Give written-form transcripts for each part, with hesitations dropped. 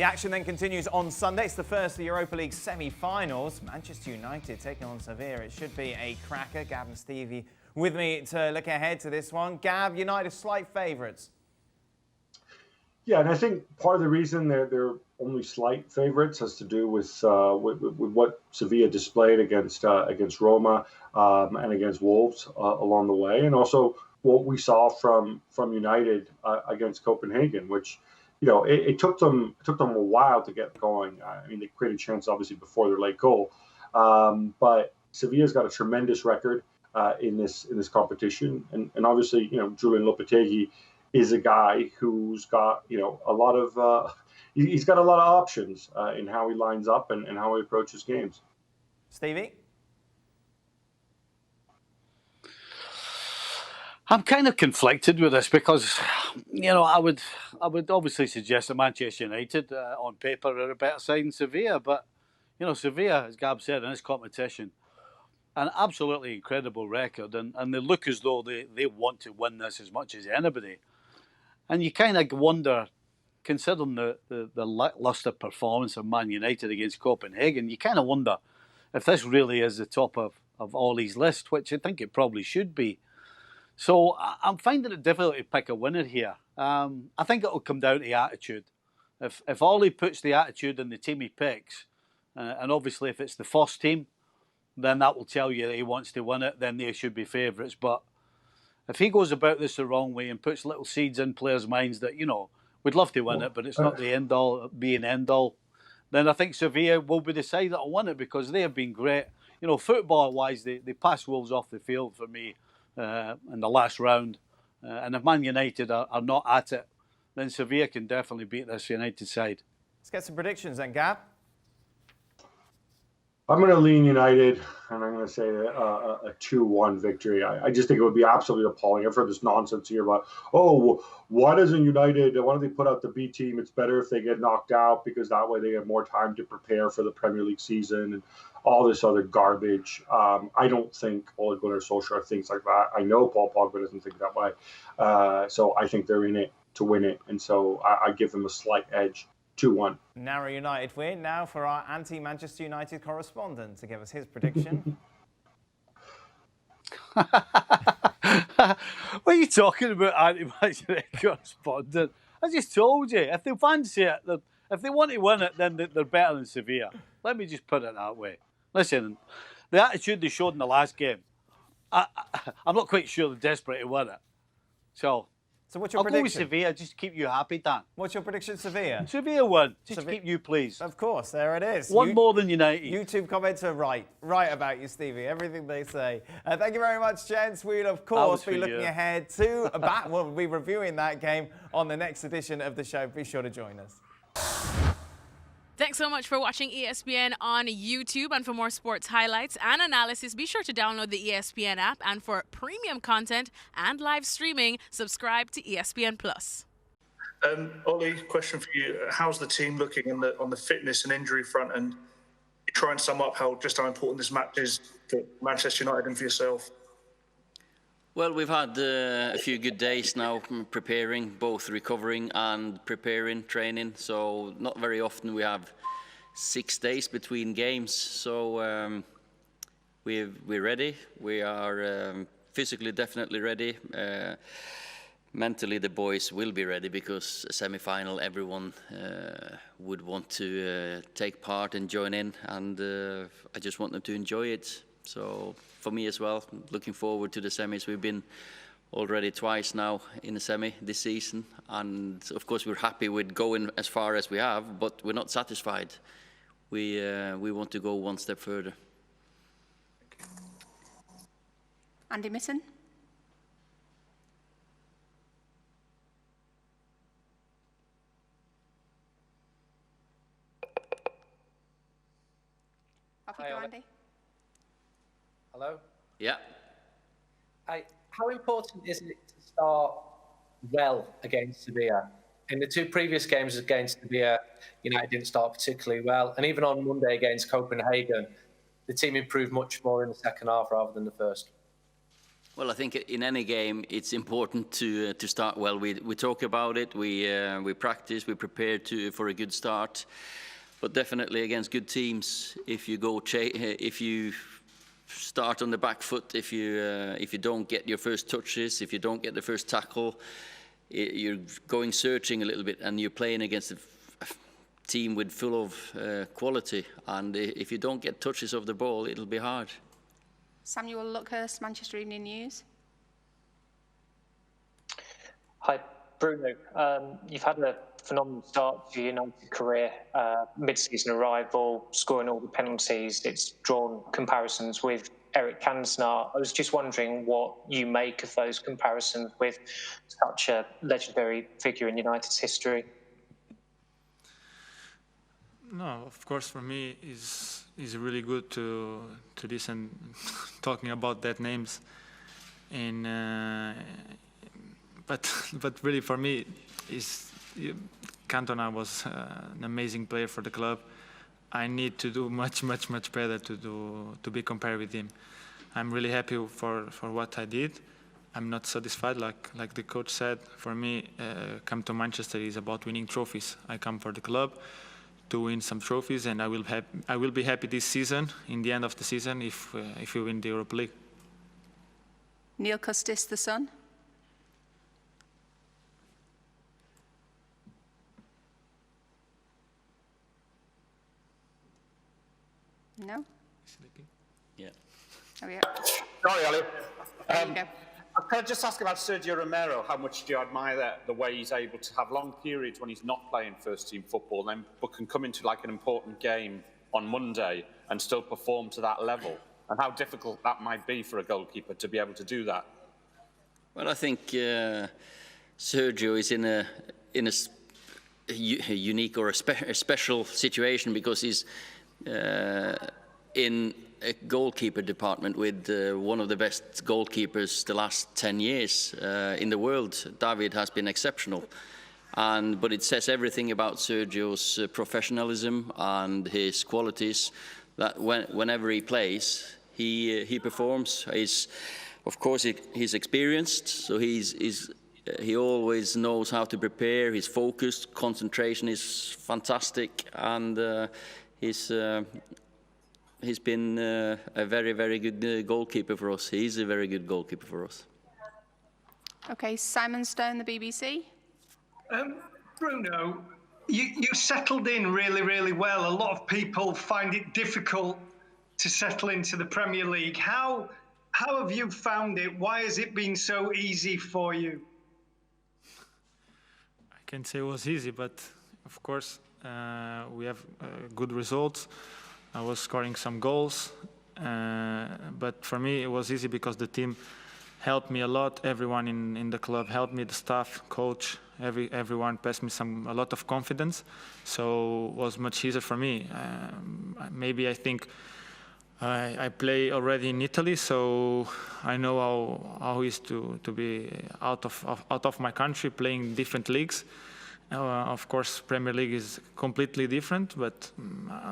action then continues on Sunday. It's the first of the Europa League semi-finals. Manchester United taking on Sevilla. It should be a cracker. Gab and Stevie with me to look ahead to this one. Gab, United slight favourites. Yeah, and I think part of the reason they're only slight favourites has to do with what Sevilla displayed against Roma and against Wolves along the way, and also what we saw from United against Copenhagen, which it took them a while to get going. I mean, they created chances obviously before their late goal, but Sevilla's got a tremendous record in this competition, and obviously Julian Lopetegui is a guy who's got a lot of he's got a lot of options in how he lines up and how he approaches games. Stevie? I'm kind of conflicted with this because I would obviously suggest that Manchester United on paper are a better side than Sevilla, but Sevilla, as Gab said, in this competition, an absolutely incredible record, and they look as though they want to win this as much as anybody. And you kind of wonder, considering the lacklustre performance of Man United against Copenhagen, you kind of wonder if this really is the top of Ollie's list, which I think it probably should be. So I'm finding it difficult to pick a winner here. I think it will come down to attitude. If Ollie puts the attitude in the team he picks, and obviously if it's the first team, then that will tell you that he wants to win it, then they should be favourites. But if he goes about this the wrong way and puts little seeds in players' minds that, we'd love to win it, but it's not the end-all, end-all, then I think Sevilla will be the side that will win it because they have been great. Football-wise, they passed Wolves off the field for me in the last round. And if Man United are not at it, then Sevilla can definitely beat this United side. Let's get some predictions then, Gab. I'm going to lean United, and I'm going to say a 2-1 victory. I just think it would be absolutely appalling. I've heard this nonsense here about, why don't they put out the B team? It's better if they get knocked out because that way they have more time to prepare for the Premier League season and all this other garbage. I don't think Ole Gunnar Solskjaer thinks like that. I know Paul Pogba doesn't think that way. So I think they're in it to win it, and so I give them a slight edge. 2-1. Narrow United win. Now for our anti-Manchester United correspondent to give us his prediction. What are you talking about, anti-Manchester United correspondent? I just told you, if they fancy it, if they want to win it, then they're better than Sevilla. Let me just put it that way. Listen, the attitude they showed in the last game, I'm not quite sure they're desperate to win it. So what's your I'll prediction? go with Sevilla, just to keep you happy, Dan. What's your prediction, Sevilla? Sevilla won, just to keep you pleased. Of course, there it is. One more than United. YouTube comments are right about you, Stevie. Everything they say. Thank you very much, gents. We'll, of course, be looking ahead to we'll be reviewing that game on the next edition of the show. Be sure to join us. Thanks so much for watching ESPN on YouTube. And for more sports highlights and analysis, be sure to download the ESPN app. And for premium content and live streaming, subscribe to ESPN+. Ollie, question for you. How's the team looking on the fitness and injury front? And try and sum up how important this match is for Manchester United and for yourself. Well, we've had a few good days now preparing, both recovering and preparing, training. So not very often we have 6 days between games. So we're ready. We are physically definitely ready. Mentally, the boys will be ready because a semi-final, everyone would want to take part and join in. And I just want them to enjoy it. So for me as well, looking forward to the semis. We've been already twice now in the semi this season, and of course we're happy with going as far as we have, but we're not satisfied. We want to go one step further. Andy Mitten. Off you go, Andy. Hello? Yeah. How important is it to start well against Sevilla? In the 2 previous games against Sevilla, United didn't start particularly well. And even on Monday against Copenhagen, the team improved much more in the second half rather than the first. Well, I think in any game it's important to start well. We talk about it, we practice, we prepare for a good start. But definitely against good teams, if you start on the back foot, if you don't get your first touches, if you don't get the first tackle, you're going searching a little bit, and you're playing against a team with full of quality. And if you don't get touches of the ball, it'll be hard. Samuel Luckhurst, Manchester Evening News. Hi, Bruno. You've had a phenomenal start to your United career, mid-season arrival, scoring all the penalties. It's drawn comparisons with Eric Cantona. I was just wondering what you make of those comparisons with such a legendary figure in United's history. No, of course, for me is really good to listen talking about that names, and but really for me Cantona was an amazing player for the club. I need to do much better to be compared with him. I'm really happy for what I did. I'm not satisfied, like the coach said. For me, come to Manchester is about winning trophies. I come for the club to win some trophies, and I will be happy this season, in the end of the season, if we win the Europa League. Neil Custis, The Sun. No? Yeah. Oh, yeah. Sorry, Ollie. There you go. Can I just ask about Sergio Romero? How much do you admire the way he's able to have long periods when he's not playing first-team football, but can come into like an important game on Monday and still perform to that level? And how difficult that might be for a goalkeeper to be able to do that? Well, I think Sergio is in a unique or a special situation because he's in a goalkeeper department with one of the best goalkeepers the last 10 years in the world. David has been exceptional. But it says everything about Sergio's professionalism and his qualities, that whenever he plays, he performs. Of course, he's experienced, so he always knows how to prepare. He's focused, concentration is fantastic, and he's been a very good goalkeeper for us. He's a very good goalkeeper for us. Okay, Simon Stone, the BBC. Bruno, you settled in really well. A lot of people find it difficult to settle into the Premier League. How have you found it? Why has it been so easy for you? I can't say it was easy, but of course we have good results. I was scoring some goals, but for me it was easy because the team helped me a lot. Everyone in the club helped me, the staff, coach, everyone passed me a lot of confidence. So it was much easier for me. Maybe I think I play already in Italy, so I know how it is to be out of my country, playing different leagues. Of course, Premier League is completely different, but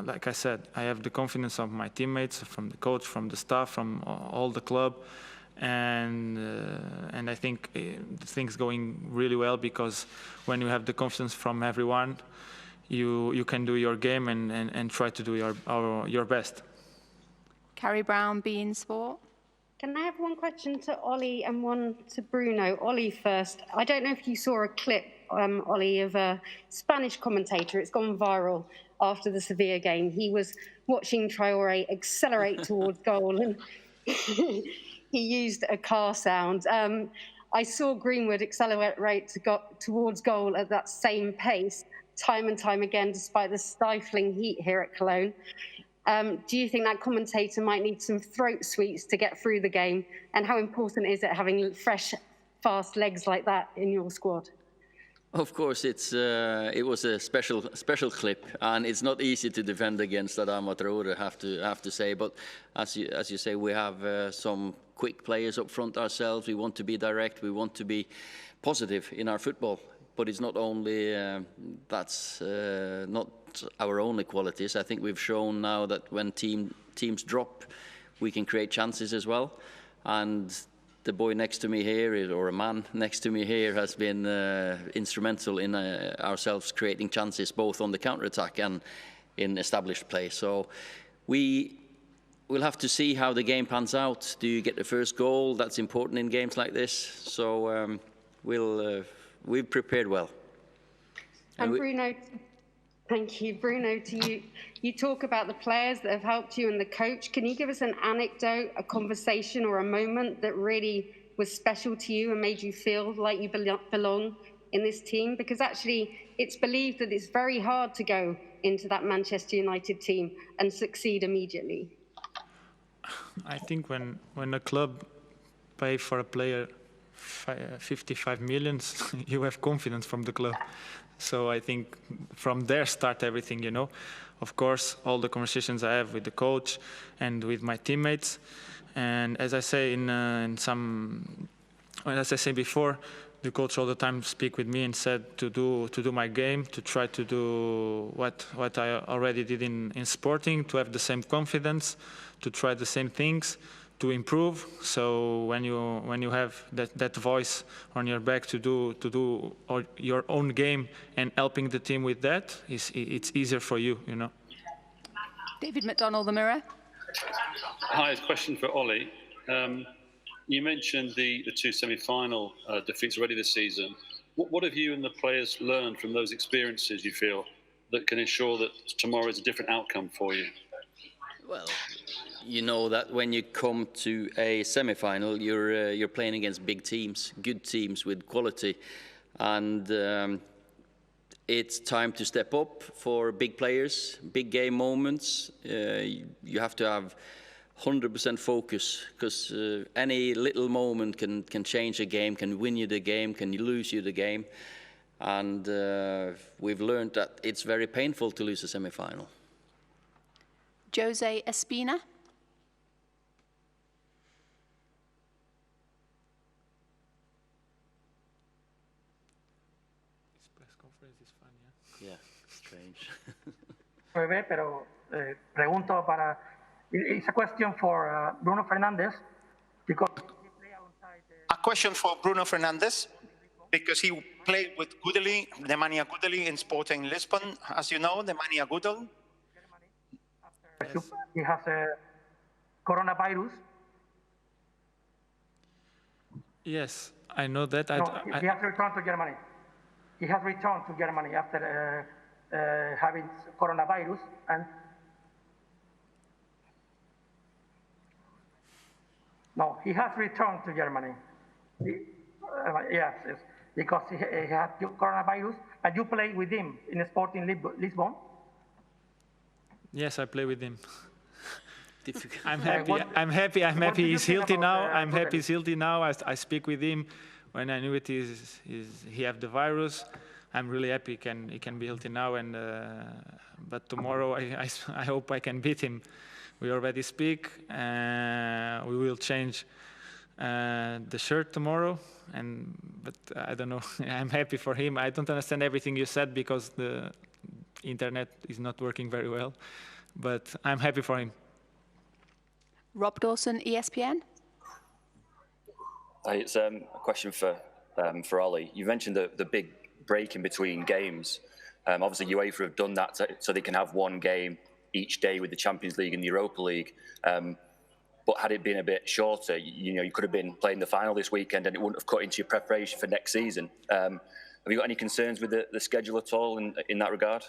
like I said, I have the confidence of my teammates, from the coach, from the staff, from all the club, and I think the thing's going really well, because when you have the confidence from everyone, you can do your game and try to do your best. Carrie Brown, beIN Sport. Can I have one question to Ollie and one to Bruno? Ollie first. I don't know if you saw a clip, Ollie, of a Spanish commentator. It's gone viral after the Sevilla game. He was watching Traore accelerate towards goal, and he used a car sound. I saw Greenwood accelerate towards goal at that same pace, time and time again, despite the stifling heat here at Cologne. Do you think that commentator might need some throat sweets to get through the game? And how important is it having fresh, fast legs like that in your squad? Of course, it was a special clip, and it's not easy to defend against Adama Traore, have to say. But as you say, we have some quick players up front ourselves. We want to be direct. We want to be positive in our football. But it's not only that's not our only qualities. I think we've shown now that when teams drop, we can create chances as well. And the boy next to me here, or a man next to me here, has been instrumental in ourselves creating chances both on the counter-attack and in established play. So we'll have to see how the game pans out. Do you get the first goal? That's important in games like this. So we've prepared well. And Bruno, thank you. Bruno, to you. You talk about the players that have helped you and the coach. Can you give us an anecdote, a conversation or a moment that really was special to you and made you feel like you belong in this team? Because actually it's believed that it's very hard to go into that Manchester United team and succeed immediately. I think when a club pay for a player 55 million, you have confidence from the club. So I think from there start everything, you know. Of course, all the conversations I have with the coach and with my teammates, and as I say as I say before, the coach all the time speak with me and said to do my game, to try to do what I already did in Sporting, to have the same confidence, to try the same things, to improve. So when you have that voice on your back to do your own game and helping the team with that, it's easier for you, you know. David McDonald, The Mirror. Hi, a question for Ollie. You mentioned the two semi-final defeats already this season. What have you and the players learned from those experiences, you feel, that can ensure that tomorrow is a different outcome for you? Well, you know that when you come to a semi-final, you're playing against big teams, good teams with quality, and it's time to step up for big players, big game moments. You have to have 100% focus, because any little moment can change a game, can win you the game, can lose you the game, and we've learned that it's very painful to lose a semi-final. Jose Espina. This press conference is fun, yeah? Yeah, strange. Pero pregunto para. It's a question for Bruno Fernandes, because a question for Bruno Fernandes, because he played with Gudeli, Nemanja Gudeli in Sporting Lisbon, as you know, Nemanja Gudel. Yes. He has a coronavirus. Yes, I know that. He has returned to Germany. He has returned to Germany after having coronavirus, and no, he has returned to Germany. Yes, because he had coronavirus, and you play with him in Sporting Lisbon. Yes, I play with him. I'm happy he's healthy now. I'm happy he's healthy now. I speak with him when I knew he have the virus. I'm really happy he can be healthy now. And but tomorrow I hope I can beat him. We already speak. We will change the shirt tomorrow. But I don't know. I'm happy for him. I don't understand everything you said because the internet is not working very well. But I'm happy for him. Rob Dawson, ESPN. Hi, it's a question for Ollie. You mentioned the big break in between games. Obviously, UEFA have done that so they can have one game each day with the Champions League and the Europa League. But had it been a bit shorter, you could have been playing the final this weekend and it wouldn't have cut into your preparation for next season. Have you got any concerns with the schedule at all in that regard?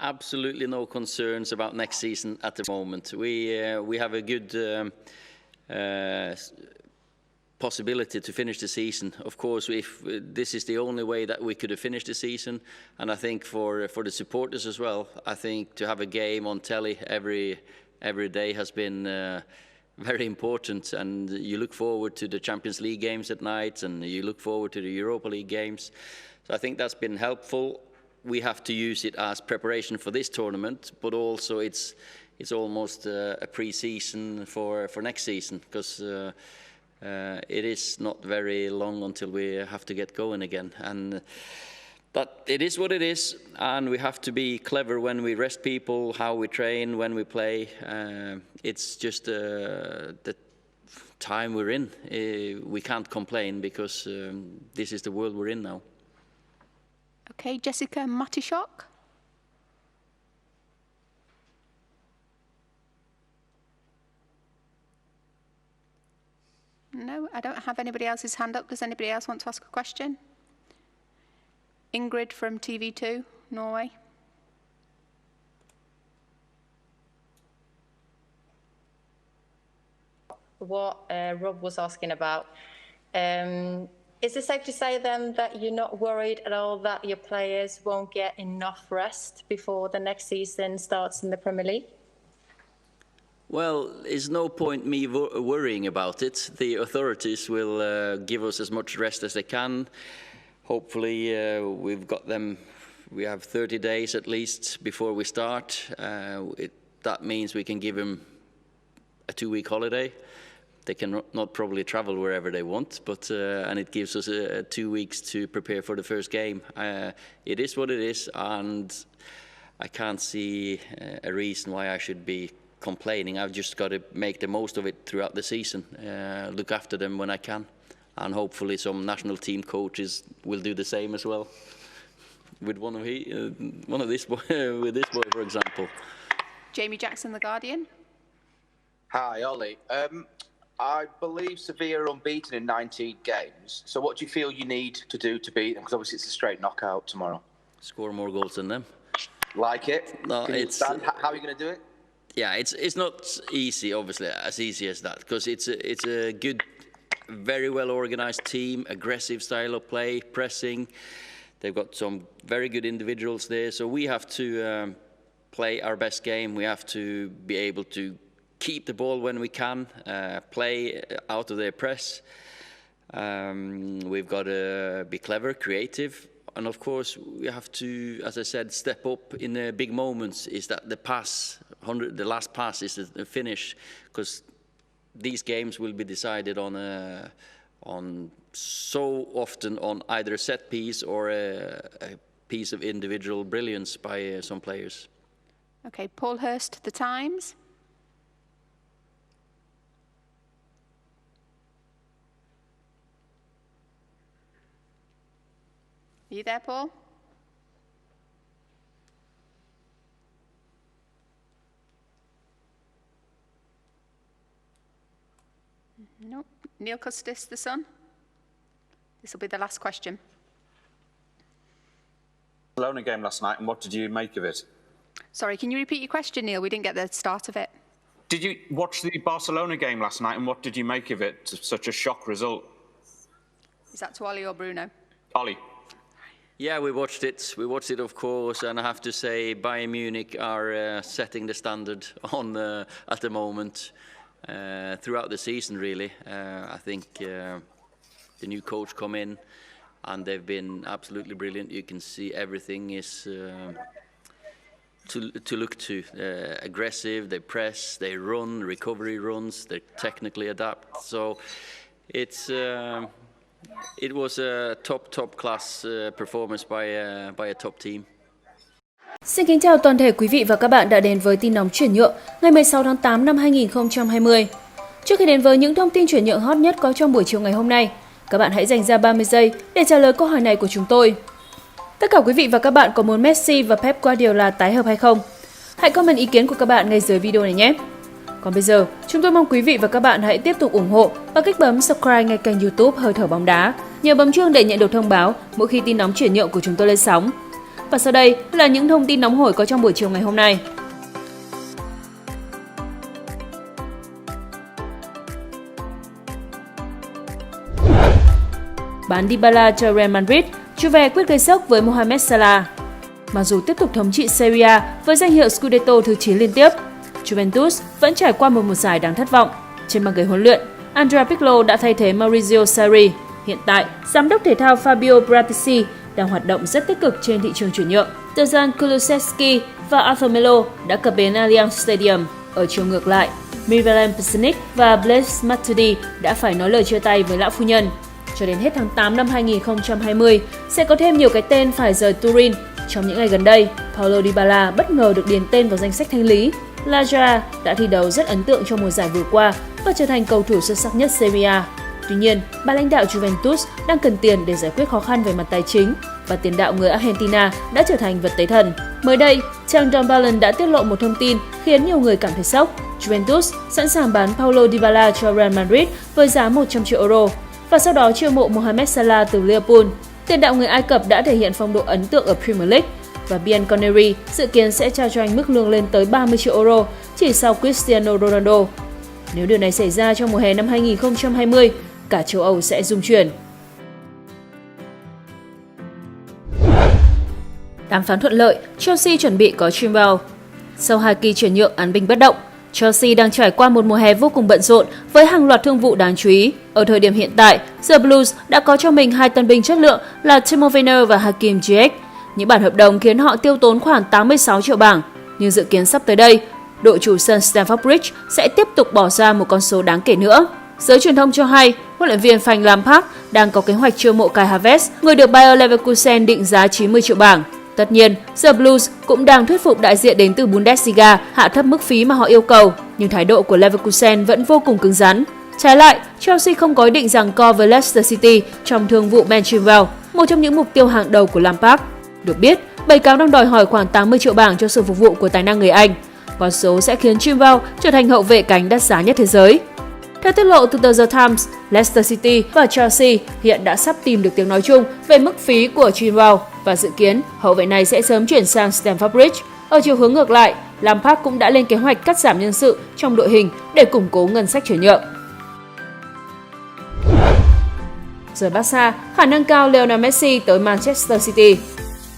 Absolutely no concerns about next season at the moment. We have a good possibility to finish the season. Of course, if this is the only way that we could have finished the season, and I think for the supporters as well, I think to have a game on telly every day has been very important, and you look forward to the Champions League games at night, and you look forward to the Europa League games. So I think that's been helpful. We have to use it as preparation for this tournament, but also it's almost a pre-season for next season, because it is not very long until we have to get going again. But it is what it is, and we have to be clever when we rest people, how we train, when we play. It's just the time we're in. We can't complain because this is the world we're in now. Okay, Jessica Matishok. No, I don't have anybody else's hand up. Does anybody else want to ask a question? Ingrid from TV2, Norway. What Rob was asking about. Is it safe to say then that you're not worried at all that your players won't get enough rest before the next season starts in the Premier League? Well, there's no point me worrying about it. The authorities will give us as much rest as they can. Hopefully, we have 30 days at least before we start. That means we can give them a 2-week holiday. They can not probably travel wherever they want, but and it gives us 2 weeks to prepare for the first game. It is what it is, and I can't see a reason why I should be complaining. I've just got to make the most of it throughout the season, look after them when I can, and hopefully some national team coaches will do the same as well. With one of this boy, with this boy, for example. Jamie Jackson, The Guardian. Hi, Ollie. I believe Sevilla are unbeaten in 19 games. So what do you feel you need to do to beat them? Because obviously it's a straight knockout tomorrow. Score more goals than them. Like it? No, how are you going to do it? Yeah, it's not easy, obviously, as easy as that, because it's a good, very well organized team, aggressive style of play, pressing. They've got some very good individuals there, so we have to play our best game. We have to be able to keep the ball when we can, play out of their press. We've got to be clever, creative. And of course, we have to, as I said, step up in the big moments. Is that the pass, the last pass is the finish? Because these games will be decided on so often on either a set piece or a piece of individual brilliance by some players. Okay, Paul Hurst, The Times. Are you there, Paul? No. Neil Custis, The Sun. This will be the last question. Barcelona game last night, and what did you make of it? Sorry, can you repeat your question, Neil? We didn't get the start of it. Did you watch the Barcelona game last night, and what did you make of it? Such a shock result. Is that to Ollie or Bruno? Ollie. Yeah, we watched it. We watched it, of course, and I have to say Bayern Munich are setting the standard on at the moment throughout the season, really. I think the new coach come in, and they've been absolutely brilliant. You can see everything is to look to. Aggressive, they press, they run, recovery runs, they technically adapt. So it's... It was a top class performance by a top team. Xin kính chào toàn thể quý vị và các bạn đã đến với tin nóng chuyển nhượng ngày 16 tháng 8 năm 2020. Trước khi đến với những thông tin chuyển nhượng hot nhất có trong buổi chiều ngày hôm nay, các bạn hãy dành ra 30 giây để trả lời câu hỏi này của chúng tôi. Tất cả quý vị và các bạn có muốn Messi và Pep Guardiola tái hợp hay không? Hãy comment ý kiến của các bạn ngay dưới video này nhé. Còn bây giờ, chúng tôi mong quý vị và các bạn hãy tiếp tục ủng hộ và kích bấm subscribe ngay kênh YouTube Hơi thở bóng đá, nhớ bấm chuông để nhận được thông báo mỗi khi tin nóng chuyển nhượng của chúng tôi lên sóng. Và sau đây là những thông tin nóng hổi có trong buổi chiều ngày hôm nay. Bán Dybala cho Real Madrid, Juve quyết gây sốc với Mohamed Salah. Mặc dù tiếp tục thống trị Serie A với danh hiệu Scudetto thứ 9 liên tiếp, Juventus vẫn trải qua một mùa giải đáng thất vọng. Trên băng ghế huấn luyện, Andrea Pirlo đã thay thế Maurizio Sarri. Hiện tại, giám đốc thể thao Fabio Paratici đang hoạt động rất tích cực trên thị trường chuyển nhượng. Dejan Kulusevski và Arthur Melo đã cập bến Allianz Stadium. Ở chiều ngược lại, Miralem Pjanic và Blaise Matuidi đã phải nói lời chia tay với lão phu nhân. Cho đến hết tháng 8 năm 2020, sẽ có thêm nhiều cái tên phải rời Turin. Trong những ngày gần đây, Paulo Dybala bất ngờ được điền tên vào danh sách thanh lý. La Liga đã thi đấu rất ấn tượng trong mùa giải vừa qua và trở thành cầu thủ xuất sắc nhất Serie A. Tuy nhiên, ban lãnh đạo Juventus đang cần tiền để giải quyết khó khăn về mặt tài chính và tiền đạo người Argentina đã trở thành vật tế thần. Mới đây, trang Don Balon đã tiết lộ một thông tin khiến nhiều người cảm thấy sốc. Juventus sẵn sàng bán Paulo Dybala cho Real Madrid với giá 100 triệu euro và sau đó chiêu mộ Mohamed Salah từ Liverpool. Tiền đạo người Ai Cập đã thể hiện phong độ ấn tượng ở Premier League và Bianconeri dự kiến sẽ trao cho anh mức lương lên tới 30 triệu euro chỉ sau Cristiano Ronaldo. Nếu điều này xảy ra trong mùa hè năm 2020, cả châu Âu sẽ rung chuyển. Đàm phán thuận lợi, Chelsea chuẩn bị có Chilwell. Sau 2 kỳ chuyển nhượng án binh bất động, Chelsea đang trải qua một mùa hè vô cùng bận rộn với hàng loạt thương vụ đáng chú ý. Ở thời điểm hiện tại, The Blues đã có cho mình 2 tân binh chất lượng là Timo Werner và Hakim Ziyech. Những bản hợp đồng khiến họ tiêu tốn khoảng 86 triệu bảng, nhưng dự kiến sắp tới đây, đội chủ sân Stamford Bridge sẽ tiếp tục bỏ ra một con số đáng kể nữa. Giới truyền thông cho hay, huấn luyện viên Frank Lampard đang có kế hoạch chiêu mộ Kai Havertz, người được Bayer Leverkusen định giá 90 triệu bảng. Tất nhiên, The Blues cũng đang thuyết phục đại diện đến từ Bundesliga hạ thấp mức phí mà họ yêu cầu, nhưng thái độ của Leverkusen vẫn vô cùng cứng rắn. Trái lại, Chelsea không có ý định giằng co với Leicester City trong thương vụ Ben Chilwell, một trong những mục tiêu hàng đầu của Lampard. Được biết, Bảy Cáo đang đòi hỏi khoảng 80 triệu bảng cho sự phục vụ của tài năng người Anh. Con số sẽ khiến Chilwell trở thành hậu vệ cánh đắt giá nhất thế giới. Theo tiết lộ từ tờ The Times, Leicester City và Chelsea hiện đã sắp tìm được tiếng nói chung về mức phí của Chilwell và dự kiến hậu vệ này sẽ sớm chuyển sang Stamford Bridge. Ở chiều hướng ngược lại, Lampard cũng đã lên kế hoạch cắt giảm nhân sự trong đội hình để củng cố ngân sách chuyển nhượng. Rời Barca, khả năng cao Lionel Messi tới Manchester City.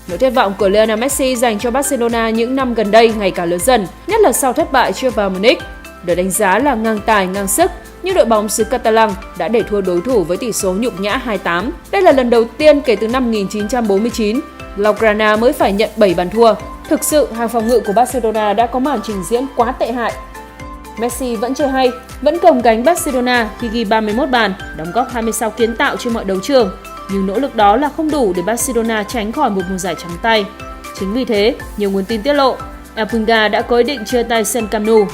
Nỗi thất vọng của Lionel Messi dành cho Barcelona những năm gần đây ngày càng lớn dần, nhất là sau thất bại trước Bayern Munich. Được đánh giá là ngang tài ngang sức, nhưng đội bóng xứ Catalan đã để thua đối thủ với tỷ số nhục nhã 2-8. Đây là lần đầu tiên kể từ năm 1949, Blaugrana mới phải nhận 7 bàn thua. Thực sự, hàng phòng ngự của Barcelona đã có màn trình diễn quá tệ hại. Messi vẫn chơi hay, vẫn gồng gánh Barcelona khi ghi 31 bàn, đóng góp 26 kiến tạo trên mọi đấu trường. Nhưng nỗ lực đó là không đủ để Barcelona tránh khỏi một mùa giải trắng tay. Chính vì thế, nhiều nguồn tin tiết lộ, El Punga đã có ý định chia tay sân Camp Nou.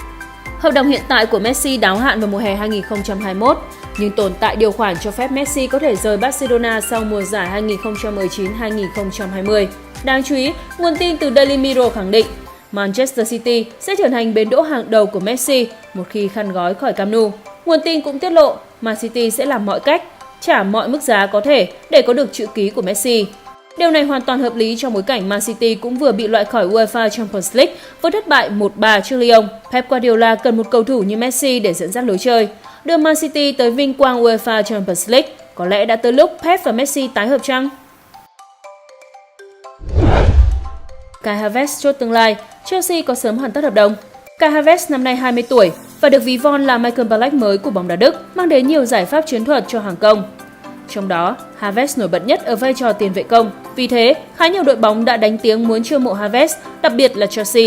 Hợp đồng hiện tại của Messi đáo hạn vào mùa hè 2021, nhưng tồn tại điều khoản cho phép Messi có thể rời Barcelona sau mùa giải 2019-2020. Đáng chú ý, nguồn tin từ Daily Mirror khẳng định Manchester City sẽ trở thành bến đỗ hàng đầu của Messi một khi khăn gói khỏi Camp Nou. Nguồn tin cũng tiết lộ Man City sẽ làm mọi cách, trả mọi mức giá có thể để có được chữ ký của Messi. Điều này hoàn toàn hợp lý trong bối cảnh Man City cũng vừa bị loại khỏi UEFA Champions League với thất bại 1-3 trước Lyon. Pep Guardiola cần một cầu thủ như Messi để dẫn dắt lối chơi. Đưa Man City tới vinh quang UEFA Champions League, có lẽ đã tới lúc Pep và Messi tái hợp chăng? Kai Havertz chốt tương lai, Chelsea có sớm hoàn tất hợp đồng. Kai Havertz năm nay 20 tuổi và được ví von là Michael Ballack mới của bóng đá Đức, mang đến nhiều giải pháp chiến thuật cho hàng công. Trong đó, Havertz nổi bật nhất ở vai trò tiền vệ công. Vì thế, khá nhiều đội bóng đã đánh tiếng muốn chiêu mộ Havertz, đặc biệt là Chelsea.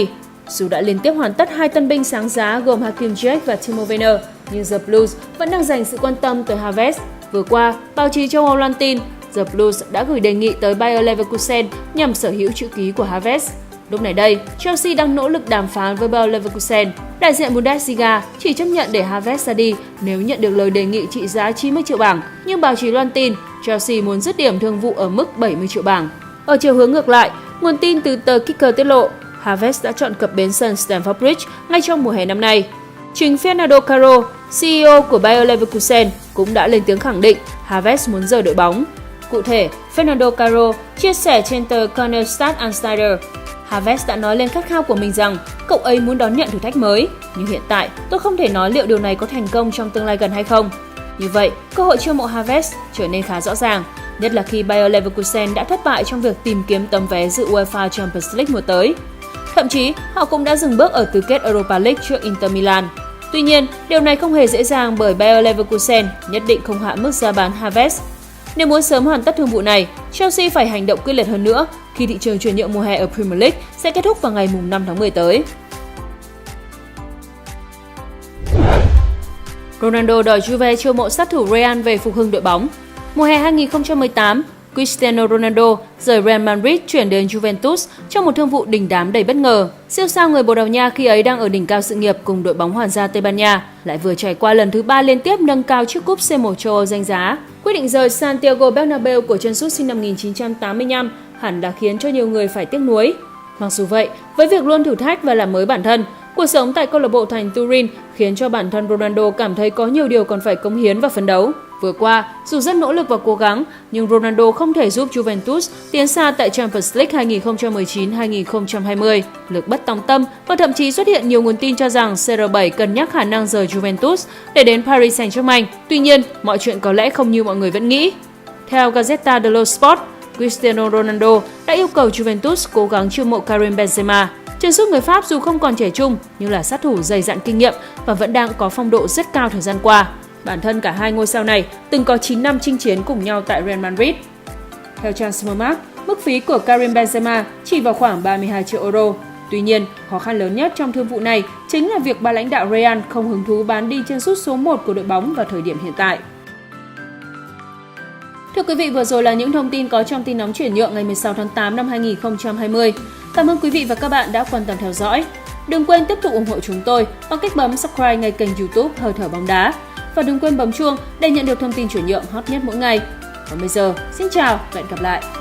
Dù đã liên tiếp hoàn tất 2 tân binh sáng giá gồm Hakim Ziyech và Timo Werner, nhưng The Blues vẫn đang dành sự quan tâm tới Havertz. Vừa qua, báo chí châu Âu loan tin The Blues đã gửi đề nghị tới Bayer Leverkusen nhằm sở hữu chữ ký của Havertz. Lúc này đây, Chelsea đang nỗ lực đàm phán với Bayer Leverkusen. Đại diện Bundesliga chỉ chấp nhận để Havertz ra đi nếu nhận được lời đề nghị trị giá 90 triệu bảng, nhưng báo chí loan tin Chelsea muốn dứt điểm thương vụ ở mức 70 triệu bảng. Ở chiều hướng ngược lại, nguồn tin từ tờ Kicker tiết lộ Havertz đã chọn cập bến sân Stamford Bridge ngay trong mùa hè năm nay. Chính Fernando Caro, CEO của Bayer Leverkusen, cũng đã lên tiếng khẳng định Havertz muốn rời đội bóng. Cụ thể, Fernando Caro chia sẻ trên tờ Cornerstone Insider, Havertz đã nói lên khát khao của mình rằng cậu ấy muốn đón nhận thử thách mới. Nhưng hiện tại, tôi không thể nói liệu điều này có thành công trong tương lai gần hay không. Như vậy, cơ hội chiêu mộ Havertz trở nên khá rõ ràng, nhất là khi Bayer Leverkusen đã thất bại trong việc tìm kiếm tấm vé dự UEFA Champions League mùa tới. Thậm chí, họ cũng đã dừng bước ở tứ kết Europa League trước Inter Milan. Tuy nhiên, điều này không hề dễ dàng bởi Bayer Leverkusen nhất định không hạ mức giá bán Havertz. Nếu muốn sớm hoàn tất thương vụ này, Chelsea phải hành động quyết liệt hơn nữa khi thị trường chuyển nhượng mùa hè ở Premier League sẽ kết thúc vào ngày 5 tháng 10 tới. Ronaldo đòi Juve chiêu mộ sát thủ Real về phục hưng đội bóng. Mùa hè 2018, Cristiano Ronaldo rời Real Madrid chuyển đến Juventus trong một thương vụ đình đám đầy bất ngờ. Siêu sao người Bồ Đào Nha khi ấy đang ở đỉnh cao sự nghiệp cùng đội bóng Hoàng gia Tây Ban Nha lại vừa trải qua lần thứ 3 liên tiếp nâng cao chiếc cúp C1 châu Âu danh giá. Quyết định rời Santiago Bernabeu của chân sút sinh năm 1985 hẳn đã khiến cho nhiều người phải tiếc nuối. Mặc dù vậy, với việc luôn thử thách và làm mới bản thân, cuộc sống tại câu lạc bộ thành Turin khiến cho bản thân Ronaldo cảm thấy có nhiều điều còn phải cống hiến và phấn đấu. Vừa qua, dù rất nỗ lực và cố gắng, nhưng Ronaldo không thể giúp Juventus tiến xa tại Champions League 2019-2020. Lực bất tòng tâm và thậm chí xuất hiện nhiều nguồn tin cho rằng CR7 cân nhắc khả năng rời Juventus để đến Paris Saint-Germain. Tuy nhiên, mọi chuyện có lẽ không như mọi người vẫn nghĩ. Theo Gazzetta dello Sport, Cristiano Ronaldo đã yêu cầu Juventus cố gắng chiêu mộ Karim Benzema. Chân sút người Pháp dù không còn trẻ trung nhưng là sát thủ dày dặn kinh nghiệm và vẫn đang có phong độ rất cao thời gian qua. Bản thân cả hai ngôi sao này từng có 9 năm chinh chiến cùng nhau tại Real Madrid. Theo Transfermarkt, mức phí của Karim Benzema chỉ vào khoảng 32 triệu euro. Tuy nhiên, khó khăn lớn nhất trong thương vụ này chính là việc ban lãnh đạo Real không hứng thú bán đi chân sút số 1 của đội bóng vào thời điểm hiện tại. Thưa quý vị, vừa rồi là những thông tin có trong tin nóng chuyển nhượng ngày 16 tháng 8 năm 2020. Cảm ơn quý vị và các bạn đã quan tâm theo dõi. Đừng quên tiếp tục ủng hộ chúng tôi bằng cách bấm subscribe ngay kênh YouTube Hơi thở bóng đá. Và đừng quên bấm chuông để nhận được thông tin chuyển nhượng hot nhất mỗi ngày. Còn bây giờ, xin chào và hẹn gặp lại!